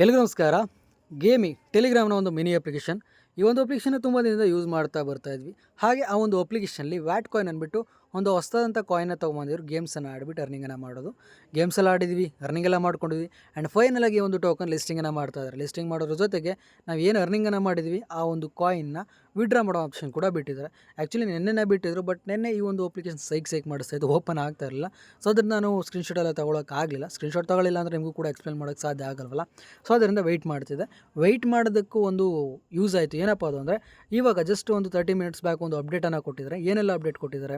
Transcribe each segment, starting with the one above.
ಎಲ್ರಿಗೂ ನಮಸ್ಕಾರ. ಗೇಮಿ ಟೆಲಿಗ್ರಾಮ್ನ ಒಂದು ಮಿನಿ ಅಪ್ಲಿಕೇಶನ್. ಈ ಒಂದು ಅಪ್ಲಿಕೇಶನ್ ತುಂಬ ದಿನದಿಂದ ಯೂಸ್ ಮಾಡ್ತಾ ಬರ್ತಾ ಇದ್ವಿ. ಹಾಗೆ ಆ ಒಂದು ಅಪ್ಲಿಕೇಶನಲ್ಲಿ ವ್ಯಾಟ್ ಕಾಯಿನ್ ಅಂದ್ಬಿಟ್ಟು ಒಂದು ಹೊಸದಂಥ ಕಾಯಿನ್ನ ತೊಗೊಂಬಂದಿದ್ರು. ಗೇಮ್ಸನ್ನು ಆಡಿಬಿಟ್ಟು ಅರ್ನಿಂಗನ್ನು ಮಾಡೋದು. ಗೇಮ್ಸೆಲ್ಲ ಆಡಿದ್ವಿ, ಅರ್ನಿಂಗೆಲ್ಲ ಮಾಡ್ಕೊಂಡಿದ್ವಿ. ಆ್ಯಂಡ್ ಫೈನಲಾಗಿ ಒಂದು ಟೋಕನ್ ಲಿಸ್ಟಿಂಗನ್ನು ಮಾಡ್ತಾಯಿದ್ದಾರೆ. ಲಿಸ್ಟಿಂಗ್ ಮಾಡೋದ್ರ ಜೊತೆಗೆ ನಾವು ಏನು ಅರ್ನಿಂಗನ್ನು ಮಾಡಿದ್ವಿ ಆ ಒಂದು ಕಾಯಿನ್ನ ವಿಡ್ರಾ ಮಾಡೋ ಆಪ್ಷನ್ ಕೂಡ ಬಿಟ್ಟಿದ್ದಾರೆ. ಆ್ಯಕ್ಚುಲಿ ನೆನ್ನೆನೇ ಬಿಟ್ಟಿದ್ರು, ಬಟ್ ನೆನ್ನೆ ಈ ಒಂದು ಅಪ್ಲಿಕೇಶನ್ ಸೈಕ್ ಮಾಡಿಸ್ತಾ ಇದ್ದು, ಓಪನ್ ಆಗ್ತಾ ಇರಲಿಲ್ಲ. ಸೊ ಅದರಿಂದ ನಾನು ಸ್ಕ್ರೀನ್ಶಾಟ್ ಎಲ್ಲ ತೊಗೊಳಕ್ಕಾಗಲಿಲ್ಲ. ಸ್ಕ್ರೀನ್ಶಾಟ್ ತೊಗೊಳ್ಳಿಲ್ಲ ಅಂದರೆ ನಿಮಗೂ ಕೂಡ ಎಕ್ಸ್ಪ್ಲೇನ್ ಮಾಡೋಕ್ಕೆ ಸಾಧ್ಯ ಆಗಲ್ವಲ್ಲ. ಸೊ ಅದರಿಂದ ವೆಯ್ಟ್ ಮಾಡ್ತಿದ್ದೆ. ವೆಯ್ಟ್ ಮಾಡೋದಕ್ಕೂ ಒಂದು ಯೂಸ್ ಆಯಿತು. ಏನಪ್ಪ ಅದು ಅಂದರೆ, ಇವಾಗ ಜಸ್ಟ್ ಒಂದು 30 ಮಿನಿಟ್ಸ್ ಬ್ಯಾಕ್ ಒಂದು ಅಪ್ಡೇಟನ್ನು ಕೊಟ್ಟಿದ್ದಾರೆ. ಏನೆಲ್ಲ ಅಪ್ಡೇಟ್ ಕೊಟ್ಟಿದ್ದಾರೆ,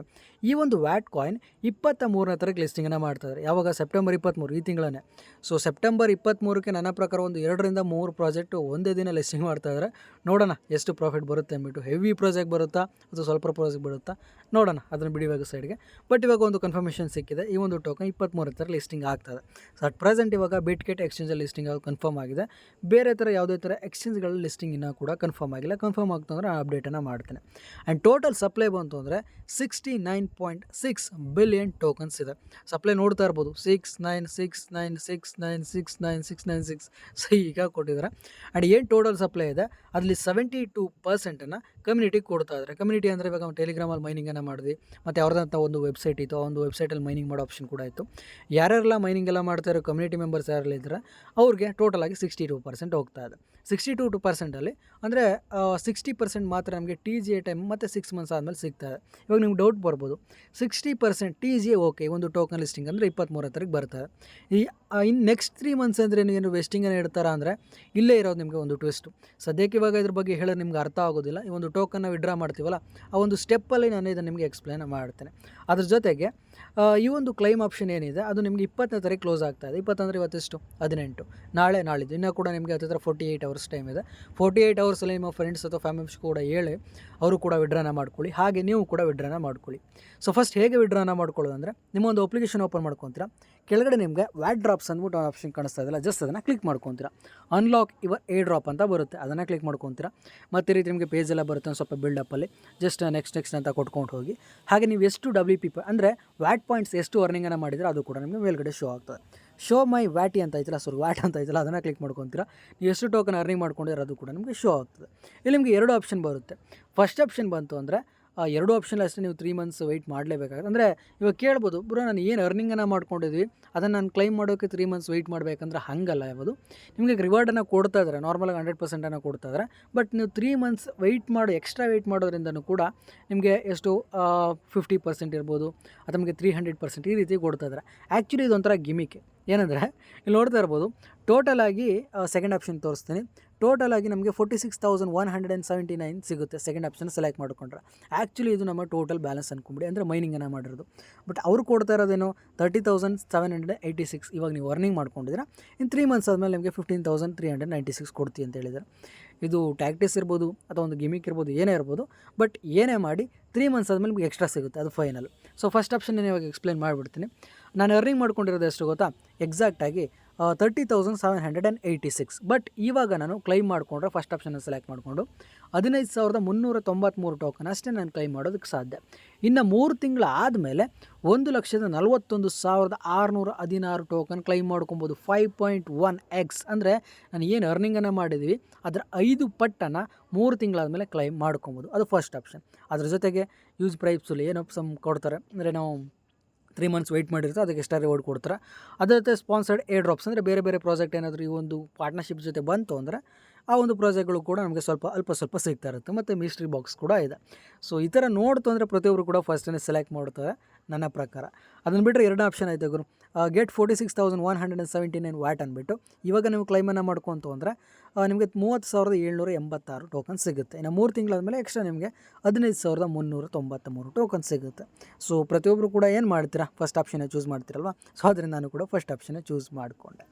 ಈ ಒಂದು ವ್ಯಾಟ್ ಕಾಯಿನ್ 23ನೇ ತಾರೀಕು ಲಿಸ್ಟಿಂಗನ್ನು ಮಾಡ್ತಾಯಿದ್ದಾರೆ. ಯಾವಾಗ? ಸೆಪ್ಟೆಂಬರ್ 23, ಈ ತಿಂಗಳೇ. ಸೊ ಸೆಪ್ಟೆಂಬರ್ 23ಕ್ಕೆ ನನ್ನ ಪ್ರಕಾರ ಒಂದು 2ರಿಂದ 3 ಪ್ರಾಜೆಕ್ಟು ಒಂದೇ ದಿನ ಲಿಸ್ಟಿಂಗ್ ಮಾಡ್ತಾಯಿದ್ದಾರೆ. ನೋಡೋಣ ಎಷ್ಟು ಪ್ರಾಫಿಟ್ ಬರುತ್ತೆ ಅಂದ್ಬಿಟ್ಟು. ಹೆವಿ ಪ್ರಾಜೆಕ್ಟ್ ಬರುತ್ತಾ ಅಥವಾ ಸ್ವಲ್ಪ ಪ್ರಾಜೆಕ್ಟ್ ಬರುತ್ತಾ ನೋಡೋಣ, ಅದನ್ನು ಬಿಡಿವಾಗ ಸೈಡ್ಗೆ. ಬಟ್ ಇವಾಗ ಒಂದು ಕನ್ಫರ್ಮೇಷನ್ ಸಿಕ್ಕಿದೆ, ಈ ಒಂದು ಟೋಕನ್ 23ನೇ ತಾರೀಕು ಲಿಸ್ಟಿಂಗ್ ಆಗ್ತದೆ. ಸೊ ಅಟ್ ಪ್ರೆಸೆಂಟ್ ಇವಾಗ ಬಿಟ್ಗೆಟ್ ಎಕ್ಸ್ಚೇಂಜಲ್ಲಿ ಲಿಸ್ಟಿಂಗ್ ಆಗೋದು ಕನ್ಫರ್ಮ್ ಆಗಿದೆ. ಬೇರೆ ಥರ ಯಾವುದೇ ಥರ ಎಕ್ಸ್ಚೇಂಜ್ಗಳ ಲಿಸ್ಟಿಂಗ್ ಇನ್ನೂ ಕೂಡ ಕನ್ಫರ್ಮ್ ಆಗಿಲ್ಲ. ಕನ್ಫರ್ಮ್ ಆಗ್ತಂದ್ರೆ ನಾನು ಅಪ್ಡೇಟನ್ನು ಮಾಡ್ತೇನೆ. ಆ್ಯಂಡ್ ಟೋಟಲ್ ಸಪ್ಲೈ ಬಂತು ಅಂದರೆ 69.6 ಬಿಲಿಯನ್ ಟೋಕನ್ಸ್ ಇದೆ. ಸಪ್ಲೈ ನೋಡ್ತಾ ಇರ್ಬೋದು, 696969699696 ಸೊ ಈಗ ಕೊಟ್ಟಿದ್ದಾರೆ. ಆ್ಯಂಡ್ ಏನು ಟೋಟಲ್ ಸಪ್ಲೈ ಇದೆ ಅದರಲ್ಲಿ 72% ಕಮ್ಯುನಿಟಿಗೆ ಕೊಡ್ತಾ ಇದ್ದಾರೆ. ಕಮ್ಯುನಿಟಿ ಅಂದರೆ ಇವಾಗ ಟೆಲಿಗ್ರಾಮಲ್ಲಿ ಮೈನಿಂಗನ್ನು ಮಾಡಿದ್ವಿ, ಮತ್ತು ಅವ್ರದ್ದಂಥ ಒಂದು ವೆಬ್ಸೈಟ್ ಇತ್ತು, ಆ ಒಂದು ವೆಬ್ಸೈಟಲ್ಲಿ ಮೈನಿಂಗ್ ಮಾಡೋ ಆಪ್ಷನ್ ಕೂಡ ಇತ್ತು. ಯಾರ್ಯಾರೆಲ್ಲ ಮೈನಿಂಗ್ ಎಲ್ಲ ಮಾಡ್ತಾ ಇರೋ ಕಮ್ಯುನಿಟಿ ಮೆಂಬರ್ಸ್ ಯಾರೆಲ್ಲ ಇದ್ದಾರೆ ಅವ್ರಿಗೆ ಟೋಟಲಾಗಿ 62% ಹೋಗ್ತಾ ಇದೆ. 62% ಅಂದರೆ 60% ಮಾತ್ರ ನಮಗೆ TGA ಟೈಮ್ ಮತ್ತು 6 ಮಂತ್ಸ್ ಆದಮೇಲೆ ಸಿಗ್ತದೆ. ಇವಾಗ ನಿಮ್ಗೆ ಡೌಟ್ ಬರ್ಬೋದು, 60% TGA ಓಕೆ, ಒಂದು ಟೋಕನ್ ಲಿಸ್ಟಿಂಗ್ ಅಂದರೆ 23ನೇ ತಾರೀಕು ಬರ್ತದೆ. ಇನ್ನು ನೆಕ್ಸ್ಟ್ 3 ಮಂತ್ಸ್ ಅಂದರೆ ಏನು ವೆಸ್ಟಿಂಗನ್ನು ಇಡ್ತಾರ ಅಂದರೆ, ಇಲ್ಲೇ ಇರೋದು ನಿಮಗೆ ಒಂದು ಟ್ವಿಸ್ಟು. ಸದ್ಯಕ್ಕೆ ಇವಾಗ ಇದ್ರ ಬಗ್ಗೆ ಹೇಳೋದು ನಿಮ್ಗೆ ಅರ್ಥ ಆಗೋದಿಲ್ಲ. ಈ ಒಂದು ಟೋಕನ್ನ ವಿಡ್ರಾ ಮಾಡ್ತೀವಲ್ಲ, ಆ ಒಂದು ಸ್ಟೆಪ್ಪಲ್ಲಿ ನಾನು ಇದನ್ನು ನಿಮಗೆ ಎಕ್ಸ್ಪ್ಲೇನ್ ಮಾಡ್ತೇನೆ. ಅದ್ರ ಜೊತೆಗೆ ಈ ಒಂದು ಕ್ಲೈಮ್ ಆಪ್ಷನ್ ಏನಿದೆ ಅದು ನಿಮಗೆ 20ನೇ ತಾರೀಕು ಕ್ಲೋಸ್ ಆಗ್ತಾಯಿದೆ. 20 ಅಂದರೆ ಇವತ್ತೆಷ್ಟು? 18. ನಾಳಿದ್ದು ಇನ್ನೂ ಕೂಡ ನಿಮಗೆ ಹತ್ತಿರ 48 ಅವರ್ಸ್ ಟೈಮ್ ಇದೆ. 48 ಅವರ್ಸಲ್ಲಿ ನಿಮ್ಮ ಫ್ರೆಂಡ್ಸ್ ಅಥವಾ ಫ್ಯಾಮಿಲೀಸ್ ಕೂಡ ಹೇಳಿ ಅವರು ಕೂಡ ವಿಡ್ರಾನ ಮಾಡ್ಕೊಳ್ಳಿ. ಹಾಗೆ ನೀವು ಕೂಡ ವಿಡ್ರಾನ ಮಾಡ್ಕೊಳ್ಳಿ. ಸೊ ಫಸ್ಟ್ ಹೇಗೆ ವಿಡ್ರಾನ ಮಾಡ್ಕೊಳ್ಳೋದು ಅಂದರೆ, ನಿಮ್ಮ ಒಂದು ಅಪ್ಲಿಕೇಶನ್ ಓಪನ್ ಮಾಡ್ಕೊತೀರಾ. ಕೆಳಗಡೆ ನಿಮಗೆ ವ್ಯಾಟ್ ಡ್ರಾಪ್ಸ್ ಅಂದ್ಬಿಟ್ಟು ಆಪ್ಷನ್ ಕಾಣಿಸ್ತಾ ಇದೆಯಲ್ಲ, ಜಸ್ಟ್ ಅದನ್ನು ಕ್ಲಿಕ್ ಮಾಡ್ಕೊತೀರಾ. ಅನ್ಲಾಕ್ ಯುವರ್ ಏರ್ ಡ್ರಾಪ್ ಅಂತ ಬರುತ್ತೆ, ಅದನ್ನು ಕ್ಲಿಕ್ ಮಾಡ್ಕೊತೀರಾ. ಮತ್ತು ರೀತಿ ನಿಮಗೆ ಪೇಜ್ ಎಲ್ಲ ಬರುತ್ತೆ, ಒಂದು ಸ್ವಲ್ಪ ಬಿಲ್ಡಪ್ಪಲ್ಲಿ ಜಸ್ಟ್ ನೆಕ್ಸ್ಟ್ ಅಂತ ಕೊಟ್ಕೊಂಡು ಹೋಗಿ. ಹಾಗೆ ನೀವು ಎಷ್ಟು WP ಅಂದರೆ ವ್ಯಾಟ್ ಪಾಯಿಂಟ್ಸ್ ಎಷ್ಟು ಅರ್ನಿಂಗನ್ನು ಮಾಡಿದರೆ ಅದು ಕೂಡ ನಿಮಗೆ ಮೇಲ್ಗಡೆ ಶೋ ಆಗ್ತದೆ. ಶೋ ಮೈ ವ್ಯಾಟಿ ಅಂತ ಐತಲ್ಲ, ವ್ಯಾಟ್ ಅಂತ ಐತಲ್ಲ, ಅದನ್ನು ಕ್ಲಿಕ್ ಮಾಡ್ಕೊತೀರಾ. ನೀವು ಎಷ್ಟು ಟೋಕನ್ ಅರ್ನಿಂಗ್ ಮಾಡ್ಕೊಂಡಿರೋ ಅದು ಕೂಡ ನಿಮಗೆ ಶೋ ಆಗ್ತದೆ. ಇಲ್ಲಿ ನಿಮಗೆ 2 ಆಪ್ಷನ್ ಬರುತ್ತೆ. ಫಸ್ಟ್ ಆಪ್ಷನ್ ಬಂತು ಅಂದರೆ, 2 ಆಪ್ಷನ್ ಅಷ್ಟೇ ನೀವು 3 ಮಂತ್ಸ್ ವೆಯ್ಟ್ ಮಾಡಲೇಬೇಕಾಗುತ್ತೆ. ಅಂದರೆ ಇವಾಗ ಕೇಳ್ಬೋದು, ಬ್ರೋ ನಾನು ಏನು ಅರ್ನಿಂಗನ್ನು ಮಾಡ್ಕೊಂಡಿದ್ವಿ ಅದನ್ನು ನಾನು ಕ್ಲೈಮ್ ಮಾಡೋಕ್ಕೆ 3 ಮಂತ್ಸ್ ವೆಯ್ಟ್ ಮಾಡಬೇಕಂದ್ರೆ ಹಾಗಲ್ಲ. ಯಾವುದು ನಿಮಗೆ ರಿವಾರ್ಡನ್ನು ಕೊಡ್ತಾ ಇದ್ದಾರೆ, ನಾರ್ಮಲಾಗಿ 100% ಕೊಡ್ತಾ ಇದ್ದಾರೆ. ಬಟ್ ನೀವು 3 ಮಂತ್ಸ್ ಎಕ್ಸ್ಟ್ರಾ ವೆಯ್ಟ್ ಮಾಡೋದ್ರಿಂದನೂ ಕೂಡ ನಿಮಗೆ ಎಷ್ಟು 50% ಇರ್ಬೋದು, ಅಥವಾ ನಿಮಗೆ 300% ಈ ರೀತಿ ಕೊಡ್ತಾ ಇದ್ದಾರೆ. ಆ್ಯಕ್ಚುಲಿ ಇದೊಂಥರ ಗಿಮಿಕ್. ಏನಂದರೆ, ಇಲ್ಲಿ ನೋಡ್ತಾ ಇರ್ಬೋದು, ಟೋಟಲಾಗಿ ಸೆಕೆಂಡ್ ಆಪ್ಷನ್ ತೋರಿಸ್ತೀನಿ. ಟೋಟಲಾಗಿ ನಮಗೆ 46,179 ಸಿಗುತ್ತೆ ಸೆಕೆಂಡ್ ಆಪ್ಷನ್ ಸೆಲೆಕ್ಟ್ ಮಾಡಿಕೊಂಡ್ರೆ. ಆ್ಯಕ್ಚುಲಿ ಇದು ನಮ್ಮ ಟೋಟಲ್ ಬ್ಯಾಲೆನ್ಸ್ ಅಂದ್ಕೊಂಬಿಡಿ, ಅಂದರೆ ಮೈನಿಂಗನ್ನು ಮಾಡಿರೋದು. ಬಟ್ ಅವರು ಕೊಡ್ತಾ ಇರೋದೇನು 30,786. ಇವಾಗ ನೀವು ಅರ್ನಿಂಗ್ ಮಾಡ್ಕೊಂಡಿದ್ದೀರಾ, ಇನ್ನು 3 ಮಂತ್ಸ್ ಆದಮೇಲೆ ನಿಮಗೆ 15,396 ಕೊಡ್ತೀವಿ ಅಂತ ಹೇಳಿದ್ದಾರೆ. ಇದು ಟ್ಯಾಕ್ಟಿಸ್ ಇರ್ಬೋದು ಅಥವಾ ಒಂದು ಗಿಮಿಕ್ ಇರ್ಬೋದು, ಏನೇ ಇರ್ಬೋದು. ಬಟ್ ಏನೇ ಮಾಡಿ 3 ಮಂತ್ಸ್ ಆದಮೇಲೆ ನಿಮಗೆ ಎಕ್ಸ್ಟ್ರಾ ಸಿಗುತ್ತೆ, ಅದು ಫೈನಲ್. ಸೊ ಫಸ್ಟ್ ಆಪ್ಷನ್ ನಾನು ಇವಾಗ ಎಕ್ಸ್ಪ್ಲೇನ್ ಮಾಡಿಬಿಡ್ತೀನಿ. ನಾನು ಅರ್ನಿಂಗ್ ಮಾಡ್ಕೊಂಡಿರೋದು ಎಷ್ಟು ಗೊತ್ತಾ? ಎಕ್ಸಾಕ್ಟಾಗಿ 30,786. ಬಟ್ ಇವಾಗ ನಾನು ಕ್ಲೈಮ್ ಮಾಡಿಕೊಂಡ್ರೆ, ಫಸ್ಟ್ ಆಪ್ಷನ್ನ ಸೆಲೆಕ್ಟ್ ಮಾಡಿಕೊಂಡು 15,393 ಟೋಕನ್ ಅಷ್ಟೇ ನಾನು ಕ್ಲೈಮ್ ಮಾಡೋದಕ್ಕೆ ಸಾಧ್ಯ. ಇನ್ನು 3 ತಿಂಗಳು ಆದಮೇಲೆ 1,41,616 ಟೋಕನ್ ಕ್ಲೈಮ್ ಮಾಡ್ಕೊಬೋದು. 5.1x ಅಂದರೆ ನಾನು ಏನು ಅರ್ನಿಂಗನ್ನು ಮಾಡಿದ್ವಿ ಅದರ 5 ಪಟ್ಟನ್ನು 3 ತಿಂಗಳಾದಮೇಲೆ ಕ್ಲೈಮ್ ಮಾಡ್ಕೊಬೋದು. ಅದು ಫಸ್ಟ್ ಆಪ್ಷನ್. ಅದ್ರ ಜೊತೆಗೆ ಯೂಸ್ ಪ್ರೈಪ್ಸಲ್ಲಿ ಏನೋ ಕೊಡ್ತಾರೆ, ಅಂದರೆ ನಾವು 3 ಮಂತ್ಸ್ ವೆಯ್ಟ್ ಮಾಡಿರ್ತಾರೆ, ಅದಕ್ಕೆ ಎಕ್ಸ್ಟ್ರಾ ರಿವಾರ್ಡ್ ಕೊಡ್ತಾರೆ. ಅದ್ರ ಜೊತೆ ಸ್ಪಾನ್ಸರ್ಡ್ ಏರ್ ಡ್ರಾಪ್ಸ್, ಅಂದರೆ ಬೇರೆ ಪ್ರಾಜೆಕ್ಟ್ ಏನಾದರೂ ಈ ಒಂದು ಪಾರ್ಟ್ನರ್ಶಿಪ್ ಜೊತೆ ಬಂತು ಅಂದರೆ ಆ ಒಂದು ಪ್ರಾಜೆಕ್ಟ್ಗಳು ಕೂಡ ನಮಗೆ ಅಲ್ಪ ಸ್ವಲ್ಪ ಸಿಗ್ತಾ ಇರುತ್ತೆ. ಮತ್ತು ಮಿಸ್ಟ್ರಿ ಬಾಕ್ಸ್ ಕೂಡ ಇದೆ. ಸೊ ಈ ಥರ ನೋಡ್ತು ಅಂದರೆ ಪ್ರತಿಯೊಬ್ಬರು ಕೂಡ ಫಸ್ಟೇ ಸೆಲೆಕ್ಟ್ ಮಾಡ್ತಾರೆ ನನ್ನ ಪ್ರಕಾರ. ಅದನ್ನು ಬಿಟ್ಟರೆ 2 ಆಪ್ಷನ್ ಆಯಿತು ಗುರು. ಗೆಟ್ 46,179 ವ್ಯಾಟ್ ಅಂದ್ಬಿಟ್ಟು ಇವಾಗ ನೀವು ಕ್ಲೈಮನ್ನು ಮಾಡ್ಕೊಂತು ಅಂದರೆ ನಿಮಗೆ 30,786 ಟೋಕನ್ ಸಿಗುತ್ತೆ. ಇನ್ನು 3 ತಿಂಗಳಾದಮೇಲೆ ಎಕ್ಸ್ಟ್ರಾ ನಿಮಗೆ 15,393 ಟೋಕನ್ ಸಿಗುತ್ತೆ. ಸೊ ಪ್ರತಿಯೊಬ್ಬರು ಕೂಡ ಏನು ಮಾಡ್ತೀರಾ, ಫಸ್ಟ್ ಆಪ್ಷನ್ನೇ ಚೂಸ್ ಮಾಡ್ತೀರಲ್ವ. ಸೊ ಅದರಿಂದ ನಾನು ಕೂಡ ಫಸ್ಟ್ ಆಪ್ಷನ್ನೇ ಚೂಸ್ ಮಾಡಿಕೊಂಡೆ.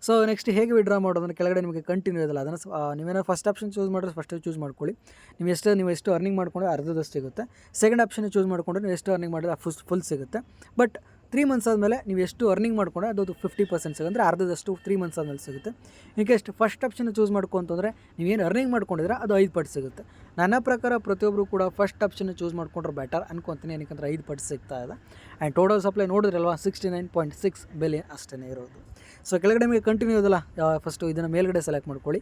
ಸೊ ನೆಕ್ಸ್ಟ್ ಹೇಗೆ ವಿಡ್ರಾ ಮಾಡೋದಂದ್ರೆ, ಕೆಳಗಡೆ ನಿಮಗೆ ಕಂಟಿನ್ಯೂ ಇದಲ್ಲ, ಅದನ್ನು ನೀವೇನಾದ್ರು ಫಸ್ಟ್ ಆಪ್ಷನ್ ಚೂಸ್ ಮಾಡಿದ್ರೆ ಫಸ್ಟೇ ಚೂಸ್ ಮಾಡ್ಕೊಳ್ಳಿ. ನೀವು ಎಷ್ಟು ಅರ್ನಿಂಗ್ ಮಾಡ್ಕೊಂಡ್ರೆ ಅರ್ಧದಷ್ಟು ಸಿಗುತ್ತೆ. ಸೆಕೆಂಡ್ ಆಪ್ಷನ್ ಚೂಸ್ ಮಾಡಿಕೊಂಡ್ರೆ ನೀವು ಎಷ್ಟು ಅರ್ನಿಂಗ್ ಮಾಡಿದ್ರೆ ಫುಲ್ ಸಿಗುತ್ತೆ. ಬಟ್ 3 ಮಂತ್ಸ್ ಆದಮೇಲೆ ನೀವು ಎಷ್ಟು ಅರ್ನಿಂಗ್ ಮಾಡ್ಕೊಂಡ್ರೆ ಅದು 50% ಸಿಗುತ್ತೆ, ಅಂದರೆ ಅರ್ಧದಷ್ಟು 3 ಮಂತ್ಸ್ ಆದಮೇಲೆ ಸಿಗುತ್ತೆ. ಇನ್ಕೇಸ್ಟ್ ಫಸ್ಟ್ ಆಪ್ಷನ್ ಚೂಸ್ ಮಾಡ್ಕೊಂತಂದರೆ ನೀವೇನು ಅರ್ನಿಂಗ್ ಮಾಡ್ಕೊಂಡಿದ್ರೆ ಅದು 5 ಪಟ್ಟು ಸಿಗುತ್ತೆ. ನನ್ನ ಪ್ರಕಾರ ಪ್ರತಿಯೊಬ್ಬರು ಕೂಡ ಫಸ್ಟ್ ಆಪ್ಷನ್ ಚೂಸ್ ಮಾಡ್ಕೊಂಡ್ರೆ ಬೆಟರ್ ಅನ್ಕೊತೀನಿ, ಏನಕ್ಕೆ 5 ಪಟ್ಟು ಸಿಗ್ತಾ ಇದೆ. ಆ್ಯಂಡ್ ಟೋಟಲ್ ಸಪ್ಲೈ ನೋಡಿದ್ರಲ್ವ 69.6 ಬಿಲಿಯನ್ ಅಷ್ಟೇ ಇರೋದು. ಸೊ ಕೆಳಗಡೆ ನಿಮಗೆ ಕಂಟಿನ್ಯೂ ಇದಲ್ಲ, ಫಸ್ಟು ಇದನ್ನು ಮೇಲ್ಗಡೆ ಸೆಲೆಕ್ಟ್ ಮಾಡ್ಕೊಳ್ಳಿ,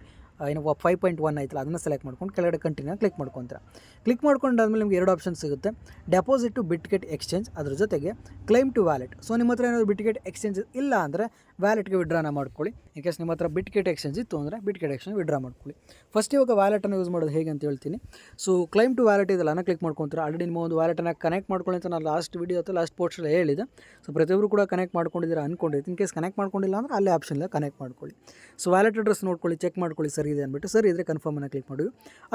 ಏನು 5.1 ಐತಲ್ಲ ಅದನ್ನು ಸೆಲೆಕ್ಟ್ ಮಾಡ್ಕೊಂಡು ಕೆಳಗಡೆ ಕಂಟಿನ್ಯೂ ಕ್ಲಿಕ್ ಮಾಡ್ಕೊತೀರ. ಕ್ಲಿಕ್ ಮಾಡ್ಕೊಂಡಾದ್ಮೇಲೆ ನಿಮಗೆ 2 ಆಪ್ಷನ್ ಸಿಗುತ್ತೆ, ಡೆಪಾಸಿಟ್ ಟು ಬಿಟ್ಗೆಟ್ ಎಕ್ಸ್ಚೇಂಜ್, ಅದ್ರ ಜೊತೆಗೆ ಕ್ಲೈಮ್ ಟು ವ್ಯಾಲೆಟ್. ಸೊ ನಿಮ್ಮ ಹತ್ರ ಏನಾದರೂ ಬಿಟ್ಗೆಟ್ ಎಕ್ಸ್ಚೇಂಜ್ ಇಲ್ಲ ಅಂದರೆ ವ್ಯಾಲೆಟ್ಗೆ ವಿಡ್ರಾನ ಮಾಡ್ಕೊಳ್ಳಿ. ಇನ್ ಕೇಸ್ ನಿಮ್ಮ ಹತ್ರ ಬಿಟ್ಗೆಟ್ ಎಕ್ಸ್ಚೇಂಜ್ ಇತ್ತು ಅಂದರೆ ಬಿಟ್ಗೆಟ್ ಎಕ್ಸ್ಚೇಂಜ್ ವಿಡ್ರಾ ಮಾಡ್ಕೊಳ್ಳಿ. ಫಸ್ಟ್ ಇವಾಗ ವ್ಯಾಲೆಟನ್ನು ಯೂಸ್ ಮಾಡೋದು ಹೇಗೆ ಅಂತ ಹೇಳ್ತೀನಿ. ಸೊ ಕ್ಲೈಮ್ ಟು ವ್ಯಾಲೆಟ್ ಇದೆಲ್ಲ ನಾನು ಕ್ಲಿಕ್ ಮಾಡ್ಕೊತೀರ. ಆಲ್ರೆಡಿ ನಿಮ್ಮ ಒಂದು ವ್ಯಾಲೆಟನ್ನು ಕನೆಕ್ಟ್ ಮಾಡ್ಕೊಳ್ಳಿ ಅಂತ ನಾನು ಲಾಸ್ಟ್ ವೀಡಿಯೋ ಅಥವಾ ಲಾಸ್ಟ್ ಪೋಸ್ಟಲ್ಲಿ ಹೇಳಿದೆ. ಸೊ ಪ್ರತಿಯೊಬ್ಬರು ಕೂಡ ಕನೆಕ್ಟ್ ಮಾಡ್ಕೊಂಡಿದ್ದೀರಾ ಅಂದ್ಕೊಂಡಿರ್ತೀನಿ. ಇನ್ ಕೇಸ್ ಕನೆಕ್ಟ್ ಮಾಡ್ಕೊಂಡಿಲ್ಲ ಅಂದರೆ ಅಲ್ಲೇ ಆಪ್ಷನ್ಲ್ಲ ಕನೆಕ್ಟ್ ಮಾಡ್ಕೊಳ್ಳಿ. ಸೊ ವ್ಯಾಲೆಟ್ ಅಡ್ರೆಸ್ ನೋಡ್ಕೊಳ್ಳಿ, ಚೆಕ್ ಮಾಡ್ಕೊಳ್ಳಿ ಸರಿ ಇದೆ ಅಂದ್ಬಿಟ್ಟು. ಸರಿ ಇದ್ದರೆ ಕನ್ಫರ್ಮನ್ನು ಕ್ಲಿಕ್ ಮಾಡಿ,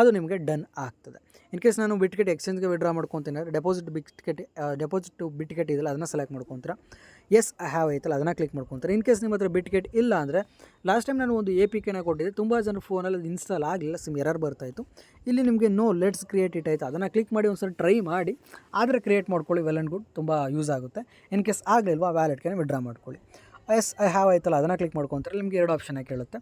ಅದು ನಿಮಗೆ ಡನ್ ಆಗ್ತದೆ. ಇನ್ ಕೇಸ್ ನಾನು ಬಿಟ್ಗೆಟ್ ಎಕ್ಸ್ಚೇಂಜ್ಗೆ ವಿಡ್ರಾ ಮಾಡ್ಕೊತೀನಿ ಅಂದರೆ ಡೆಪಾಸಿಟ್ ಟು ಬಿಟ್ಗೆಟ್ ಇದೆಲ್ಲ ಅದನ್ನು ಸೆಲೆಕ್ಟ್ ಮಾಡ್ಕೊತೀರ. ಎಸ್ ಐ ಹ್ಯಾವ್ ಐತಲ್ಲ ಅದನ್ನು ಕ್ಲಿಕ್ ಮಾಡ್ಕೊತಾರೆ. ಇನ್ ಕೇಸ್ ನಿಮ್ಮ ಹತ್ರ ಬಿಟ್ಗೆಟ್ ಇಲ್ಲ ಅಂದರೆ ಲಾಸ್ಟ್ ಟೈಮ್ ನಾನು ಒಂದು APKನ ಕೊಟ್ಟಿದ್ದೆ, ತುಂಬ ಜನ ಫೋನಲ್ಲಿ ಅದು ಇನ್ಸ್ಟಾಲ್ ಆಗಲಿಲ್ಲ, ಸಿಮ್ ಎರರ್ ಬರ್ತಾಯಿತ್ತು. ಇಲ್ಲಿ ನಿಮಗೆ ನೋ ಲೆಟ್ಸ್ ಕ್ರಿಯೇಟ್ ಇಟ್ ಆಯಿತು, ಅದನ್ನು ಕ್ಲಿಕ್ ಮಾಡಿ ಒಂದು ಸಲ ಟ್ರೈ ಮಾಡಿ, ಆದರೆ ಕ್ರಿಯೇಟ್ ಮಾಡ್ಕೊಳ್ಳಿ, ವೆಲ್ ಆ್ಯಂಡ್ ಗುಡ್, ತುಂಬ ಯೂಸ್ ಆಗುತ್ತೆ. ಇನ್ ಕೇಸ್ ಆಗಲಿಲ್ವಾ ವ್ಯಾಲೆಟ್ಗೆ ವಿಡ್ರಾ ಮಾಡ್ಕೊಳ್ಳಿ. ಎಸ್ ಐ ಹ್ಯಾವ್ ಆಯ್ತಲ್ಲ ಅದನ್ನು ಕ್ಲಿಕ್ ಮಾಡ್ಕೊತಾರೆ. ನಿಮಗೆ 2 ಆಪ್ಷನ್ನ ಕೇಳುತ್ತೆ,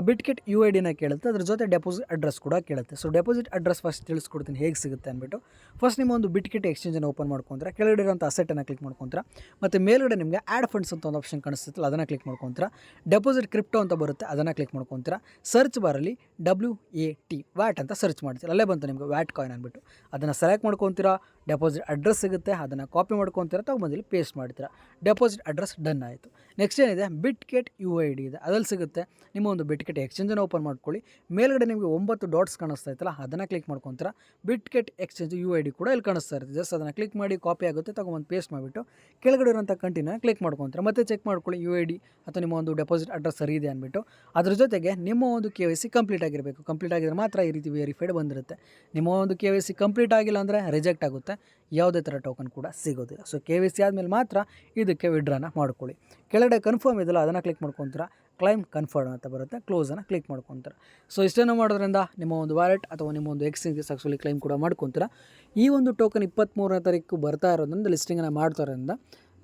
ಬಿಟ್ಗೆಟ್ UIDನ ಕೇಳುತ್ತೆ, ಅದ್ರ ಜೊತೆ ಡೆಪಾಸಿಟ್ ಅಡ್ರೆಸ್ ಕೂಡ ಕೇಳುತ್ತೆ. ಸೊ ಡೆಪಾಸಿಟ್ ಅಡ್ರೆಸ್ ಫಸ್ಟ್ ತಿಳಿಸ್ಕೊಡ್ತೀನಿ ಹೇಗೆ ಸಿಗುತ್ತೆ ಅಂದ್ಬಿಟ್ಟು. ಫಸ್ಟ್ ನಿಮ್ಮ ಒಂದು ಬಿಟ್ಗೆಟ್ ಎಕ್ಸ್ಚೇಂಜನ್ನು ಓಪನ್ ಮಾಡ್ಕೊತೀರ, ಕೆಳಗಡೆ ಇರೋಂಥ ಅಸೆಟನ್ನು ಕ್ಲಿಕ್ ಮಾಡ್ಕೊತೀರ, ಮತ್ತು ಮೇಲ್ಗಡೆ ನಿಮಗೆ ಆ್ಯಡ್ ಫಂಡ್ಸ್ ಅಂತ ಒಂದು ಆಪ್ಷನ್ ಕಾಣಿಸುತ್ತಲ್ಲ ಅದನ್ನು ಕ್ಲಿಕ್ ಮಾಡ್ಕೊತೀರ. ಡೆಪಾಸಿಟ್ ಕ್ರಿಪ್ಟೋ ಅಂತ ಬರುತ್ತೆ ಅದನ್ನು ಕ್ಲಿಕ್ ಮಾಡ್ಕೊತೀರ. ಸರ್ಚ್ ಬಾರಲ್ಲಿ WAT ವ್ಯಾಟ್ ಅಂತ ಸರ್ಚ್ ಮಾಡ್ತೀರ, ಅಲ್ಲೇ ಬಂತು ನಿಮಗೆ ವ್ಯಾಟ್ ಕಾಯಿನ್ ಅಂದ್ಬಿಟ್ಟು. ಅದನ್ನು ಸೆಲೆಕ್ಟ್ ಮಾಡ್ಕೊತೀರಾ, ಡೆಪಾಸಿಟ್ ಅಡ್ರೆಸ್ ಸಿಗುತ್ತೆ, ಅದನ್ನು ಕಾಪಿ ಮಾಡ್ಕೊತೀರ, ತೊಗೊಂಬಂದಿಲ್ಲಿ ಪೇಸ್ಟ್ ಮಾಡ್ತೀರಾ. ಡೆಪಾಸಿಟ್ ಅಡ್ರೆಸ್ ಡನ್ ಆಯಿತು. ನೆಕ್ಸ್ಟ್ ಏನಿದೆ ಬಿಟ್ಗೆಟ್ UID ಇದೆ, ಅದಲ್ಲಿ ಸಿಗುತ್ತೆ. ನಿಮ್ಮ ಒಂದು ಬಿಟ್ಗೆಟ್ ಎಕ್ಸ್ಚೇಂಜನ್ನು ಓಪನ್ ಮಾಡ್ಕೊಳ್ಳಿ, ಮೇಲ್ಗಡೆ ನಿಮಗೆ 9 ಡಾಟ್ಸ್ ಕಾಣಿಸ್ತಾ ಇತ್ತಲ್ಲ ಅದನ್ನು ಕ್ಲಿಕ್ ಮಾಡ್ಕೊತೀರ. ಬಿಟ್ಗೆಟ್ ಎಕ್ಸ್ಚೇಂಜ್ UID ಕೂಡ ಇಲ್ಲಿ ಕಾಣಿಸ್ತಾ ಇರುತ್ತೆ. ಜಸ್ಟ್ ಅದನ್ನು ಕ್ಲಿಕ್ ಮಾಡಿ ಕಾಪಿ ಆಗುತ್ತೆ, ತೊಗೊಂಬಂದು ಪೇಸ್ಟ್ ಮಾಡಿಬಿಟ್ಟು ಕೆಳಗಡೆ ಇರೋಂಥ ಕಂಟಿನ್ಯೂ ಕ್ಲಿಕ್ ಮಾಡ್ಕೊತೀರ. ಮತ್ತೆ ಚೆಕ್ ಮಾಡ್ಕೊಳ್ಳಿ UID ಅಥವಾ ನಿಮ್ಮ ಒಂದು ಡೆಪಾಸಿಟ್ ಅಡ್ರೆಸ್ ಸರಿ ಇದೆ ಅಂದ್ಬಿಟ್ಟು. ಅದ್ರ ಜೊತೆಗೆ ನಿಮ್ಮ ಒಂದು KYC ಕಂಪ್ಲೀಟ್ ಆಗಿರಬೇಕು. ಕಂಪ್ಲೀಟ್ ಆಗಿದ್ರೆ ಮಾತ್ರ ಈ ರೀತಿ ವೆರಿಫೈಡ್ ಬಂದಿರುತ್ತೆ. ನಿಮ್ಮ ಒಂದು KYC ಕಂಪ್ಲೀಟ್ ಆಗಿಲ್ಲ ಅಂದರೆ ರಿಜೆಕ್ಟ್ ಆಗುತ್ತೆ, ಯಾವುದೇ ಥರ ಟೋಕನ್ ಕೂಡ ಸಿಗೋದಿಲ್ಲ. ಸೊ KYC ಆದಮೇಲೆ ಮಾತ್ರ ಇದಕ್ಕೆ ವಿಡ್ರಾನ ಮಾಡ್ಕೊಳ್ಳಿ. ಕೆಳಗಡೆ ಕನ್ಫರ್ಮ್ ಇದೆಯಲ್ಲ ಅದನ್ನು ಕ್ಲಿಕ್ ಮಾಡ್ಕೊತೀರ, ಕ್ಲೈಮ್ ಕನ್ಫರ್ಮ್ ಅಂತ ಬರುತ್ತೆ, ಕ್ಲೋಸನ್ನು ಕ್ಲಿಕ್ ಮಾಡ್ಕೊತೀರ. ಸೊ ಇಷ್ಟನ್ನು ಮಾಡೋದ್ರಿಂದ ನಿಮ್ಮ ಒಂದು ವ್ಯಾಲೆಟ್ ಅಥವಾ ನಿಮ್ಮ ಒಂದು ಎಕ್ಸ್ಚೇಂಜ್ಗೆ ಸಕ್ಸಸ್ಫುಲಿ ಕ್ಲೈಮ್ ಕೂಡ ಮಾಡ್ಕೊತೀರ. ಈ ಒಂದು ಟೋಕನ್ 23ನೇ ತಾರೀಕು ಬರ್ತಾ ಇರೋದ್ರಿಂದ ಲಿಸ್ಟಿಂಗನ್ನು ಮಾಡ್ತಾರೋದ್ರಿಂದ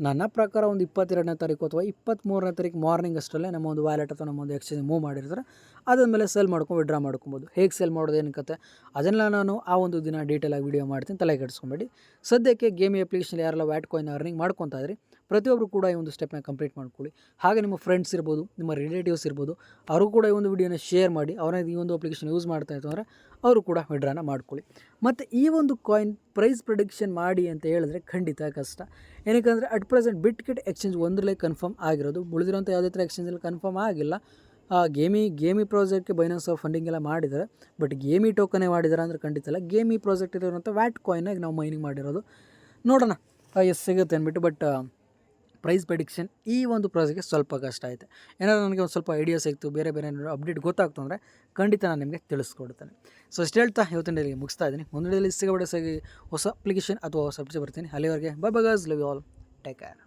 ನನ್ನ ಪ್ರಕಾರ ಒಂದು 22ನೇ ತಾರೀಕು ಅಥವಾ 23ನೇ ತಾರೀಕು ಮಾರ್ನಿಂಗ್ ಅಷ್ಟರಲ್ಲೇ ನಮ್ಮ ಒಂದು ವ್ಯಾಲೆಟ್ ಅಥವಾ ನಮ್ಮ ಒಂದು ಎಕ್ಸ್ಚೇಂಜ್ ಮೂವ್ ಮಾಡಿರ್ತಾರೆ. ಅದಾದಮೇಲೆ ಸೆಲ್ ಮಾಡ್ಕೊಂಡು ವಿಡ್ರಾ ಮಾಡ್ಕೊಬೋದು. ಹೇಗೆ ಸೆಲ್ ಮಾಡೋದು ಏನು ಕತೆ ಅದನ್ನೆಲ್ಲ ನಾನು ಆ ಒಂದು ದಿನ ಡೀಟೇಲಾಗಿ ವೀಡಿಯೋ ಮಾಡ್ತೀನಿ, ತಲೆ ಕೆಡಿಸ್ಕೊಂಬೇಡಿ. ಸದ್ಯಕ್ಕೆ ಗೇಮಿ ಅಪ್ಲಿಕೇಶನ್ ಯಾರೆಲ್ಲ ವ್ಯಾಟ್ ಕಾಯಿನ್ ಅರ್ನಿಂಗ್ ಮಾಡ್ಕೊತಾ ಇದ್ರಿ ಪ್ರತಿಯೊಬ್ಬರು ಕೂಡ ಈ ಒಂದು ಸ್ಟೆಪ್ನ ಕಂಪ್ಲೀಟ್ ಮಾಡ್ಕೊಳ್ಳಿ. ಹಾಗೆ ನಿಮ್ಮ ಫ್ರೆಂಡ್ಸ್ ಇರ್ಬೋದು, ನಿಮ್ಮ ರಿಲೇಟಿವ್ಸ್ ಇರ್ಬೋದು, ಅವರು ಕೂಡ ಈ ಒಂದು ವಿಡಿಯೋನ ಶೇರ್ ಮಾಡಿ, ಅವರೇ ಈ ಒಂದು ಅಪ್ಲಿಕೇಶನ್ ಯೂಸ್ ಮಾಡ್ತಾಯಿತ್ತು ಅಂದರೆ ಅವರು ಕೂಡ ವಿಡ್ರಾನ ಮಾಡ್ಕೊಳ್ಳಿ. ಮತ್ತು ಈ ಒಂದು ಕಾಯಿನ್ ಪ್ರೈಸ್ ಪ್ರಿಡಿಕ್ಷನ್ ಮಾಡಿ ಅಂತ ಹೇಳಿದ್ರೆ ಖಂಡಿತ ಕಷ್ಟ. ಏನಕ್ಕೆ ಅಟ್ ಪ್ರೆಸೆಂಟ್ ಬಿಟ್ಗೆಟ್ ಎಕ್ಸ್ಚೇಂಜ್ ಒಂದರಲ್ಲೇ ಕನ್ಫರ್ಮ್ ಆಗಿರೋದು, ಉಳಿದಿರೋಂಥ ಯಾವುದೇ ಥರ ಎಕ್ಸ್ಚೇಂಜಲ್ಲಿ ಕನ್ಫರ್ಮ್ ಆಗಿಲ್ಲ. ಗೇಮಿ ಪ್ರಾಜೆಕ್ಟ್ಗೆ ಬೈನಾನ್ಸ್ ಫಂಡಿಂಗ್ ಎಲ್ಲ ಮಾಡಿದ್ದಾರೆ, ಬಟ್ ಗೇಮಿ ಟೋಕನೇ ಮಾಡಿದ್ದಾರೆ ಅಂದರೆ ಖಂಡಿತ ಇಲ್ಲ. ಗೇಮಿ ಪ್ರಾಜೆಕ್ಟ್ ಇರೋಂಥ ವ್ಯಾಟ್ ಕಾಯಿನಾಗಿ ನಾವು ಮೈನಿಂಗ್ ಮಾಡಿರೋದು. ನೋಡೋಣ ಎಷ್ಟು ಸಿಗುತ್ತೆ ಅಂದ್ಬಿಟ್ಟು. ಬಟ್ ಪ್ರೈಸ್ ಪ್ರೆಡಿಕ್ಷನ್ ಈ ಒಂದು ಪ್ರಾಜೆಕ್ಟ್ಗೆ ಸ್ವಲ್ಪ ಕಷ್ಟ ಆಯಿತು. ಏನಾದರೂ ನನಗೆ ಒಂದು ಸ್ವಲ್ಪ ಐಡಿಯಾ ಸಿಕ್ತು, ಬೇರೆ ಅಪ್ಡೇಟ್ ಗೊತ್ತಾಗ್ತು ಅಂದರೆ ಖಂಡಿತ ನಾನು ನಿಮಗೆ ತಿಳಿಸ್ಕೊಡ್ತೇನೆ. ಸೊ ಇಷ್ಟು ಹೇಳ್ತಾ ಇವತ್ತಿನ ಡೈಲಿಗೆ ಮುಗಿಸ್ತಾ ಇದ್ದೀನಿ. ಮುಂದಿನ ಡೈಲಿ ಸಿಗಬೇಡ ಹೊಸ ಅಪ್ಲಿಕೇಶನ್ ಅಥವಾ ಹೊಸ ಅಪ್ಡೇಟ್ ಬರ್ತೀನಿ. ಅಲ್ಲಿವರೆಗೆ bye bye guys, love you all, take care.